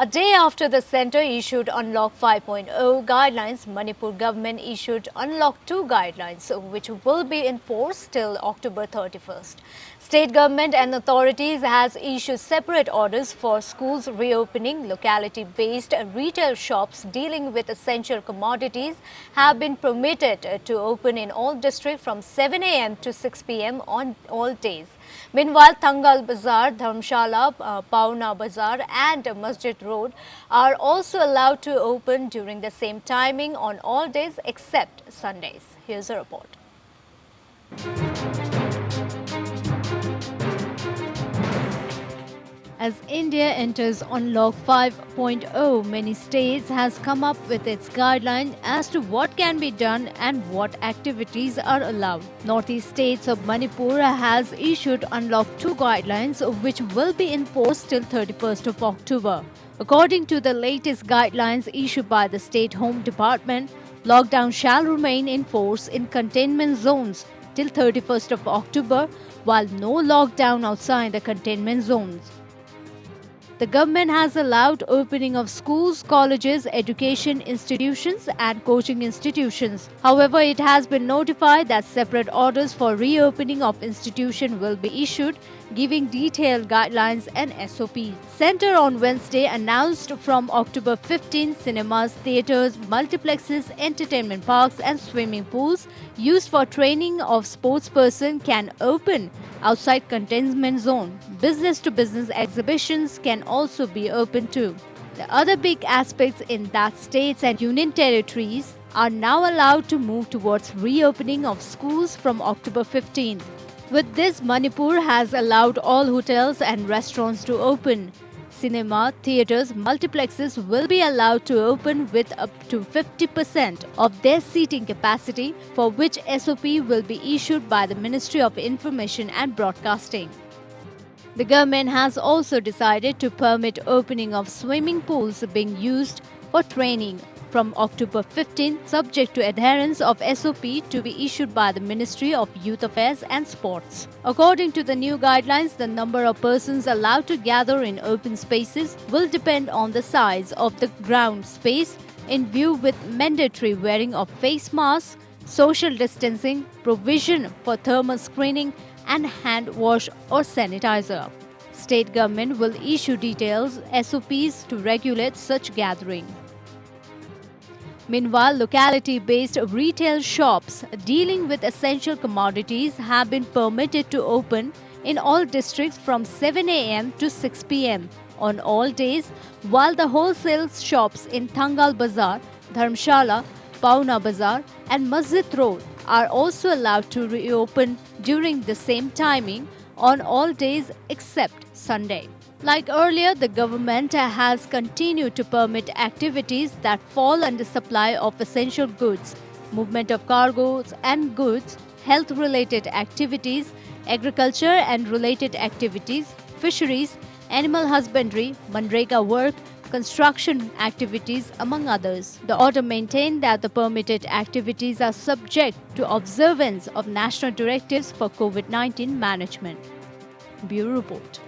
A day after the centre issued Unlock 5.0 guidelines, Manipur government issued Unlock 2 guidelines, which will be enforced till October 31st. State government and authorities has issued separate orders for schools reopening. Locality-based retail shops dealing with essential commodities have been permitted to open in all districts from 7 a.m. to 6 p.m. on all days. Meanwhile, Thangal Bazar, Dharamsala, Paona Bazar and Masjid Road are also allowed to open during the same timing on all days except Sundays. Here's a report. As India enters Unlock 5.0, many states has come up with its guideline as to what can be done and what activities are allowed. Northeast states of Manipur has issued Unlock 2 guidelines which will be enforced till 31st of October. According to the latest guidelines issued by the State Home Department, lockdown shall remain in force in containment zones till 31st of October, while no lockdown outside the containment zones. The government has allowed opening of schools, colleges, education institutions and coaching institutions. However, it has been notified that separate orders for reopening of institutions will be issued, giving detailed guidelines and SOPs. Centre on Wednesday announced from October 15, cinemas, theatres, multiplexes, entertainment parks and swimming pools used for training of sportspersons can open outside containment zone. Business-to-business exhibitions can also be open too. The other big aspects in that states and union territories are now allowed to move towards reopening of schools from October 15. With this, Manipur has allowed all hotels and restaurants to open. Cinema, theatres, multiplexes will be allowed to open with up to 50% of their seating capacity, for which SOP will be issued by the Ministry of Information and Broadcasting. The government has also decided to permit opening of swimming pools being used for training from October 15, subject to adherence of SOP to be issued by the Ministry of Youth Affairs and Sports. According to the new guidelines, the number of persons allowed to gather in open spaces will depend on the size of the ground space, in view with mandatory wearing of face masks, social distancing, provision for thermal screening and hand wash or sanitizer. State government will issue details SOPs to regulate such gathering. Meanwhile, locality-based retail shops dealing with essential commodities have been permitted to open in all districts from 7 a.m. to 6 p.m. on all days, while the wholesale shops in Thangal Bazar, Dharamsala, Paona Bazar and Masjid Road are also allowed to reopen during the same timing on all days except Sunday. Like earlier, the government has continued to permit activities that fall under supply of essential goods, movement of cargoes and goods, health-related activities, agriculture and related activities, fisheries, animal husbandry, Manrega work, construction activities, among others. The order maintained that the permitted activities are subject to observance of national directives for COVID-19 management. Bureau Report.